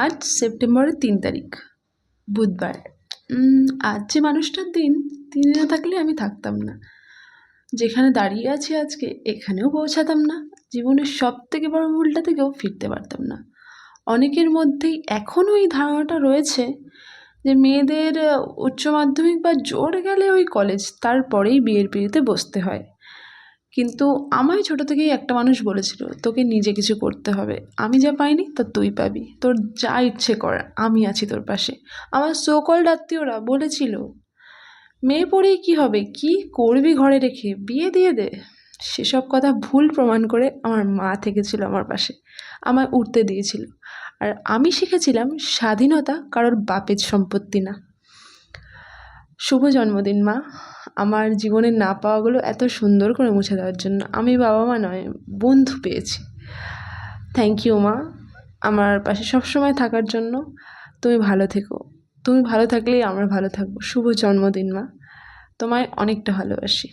আজ সেপ্টেম্বরের 3 তারিখ, বুধবার। আজ যে মানুষটার দিন, তিনি না থাকলে আমি থাকতাম না। যেখানে দাঁড়িয়ে আছি আজকে, এখানেও পৌঁছাতাম না। জীবনের সবথেকে বড় ভুলটা থেকেও ফিরতে পারতাম না। অনেকের মধ্যেই এখনও এই ধারণাটা রয়েছে যে মেয়েদের উচ্চ মাধ্যমিক বা জোর গেলে ওই কলেজ, তারপরেই বিয়ের পিঁড়িতে বসতে হয়। কিন্তু আমায় ছোটো থেকেই একটা মানুষ বলেছিল, তোকে নিজে কিছু করতে হবে। আমি যা পাইনি তা তুই পাবি। তোর যা ইচ্ছে কর, আমি আছি তোর পাশে। আমার সো কল্ড আত্মীয়রা বলেছিল, মেয়ে পড়েই কী হবে, কী করবি ঘরে রেখে, বিয়ে দিয়ে দে। সেসব কথা ভুল প্রমাণ করে আমার মা থেকেছিল আমার পাশে, আমায় উঠতে দিয়েছিল। আর আমি শিখেছিলাম স্বাধীনতা কারোর বাপের সম্পত্তি না। শুভ জন্মদিন মা, আমার জীবনের না পাওয়াগুলো এত সুন্দর করে মুছে দেওয়ার জন্য। আমি বাবা মা নয়, বন্ধু পেয়েছি। থ্যাংক ইউ মা, আমার পাশে সবসময় থাকার জন্য। তুমি ভালো থেকো। তুমি ভালো থাকলেই আমরা ভালো থাকবো। শুভ জন্মদিন মা, তোমায় অনেকটা ভালোবাসি।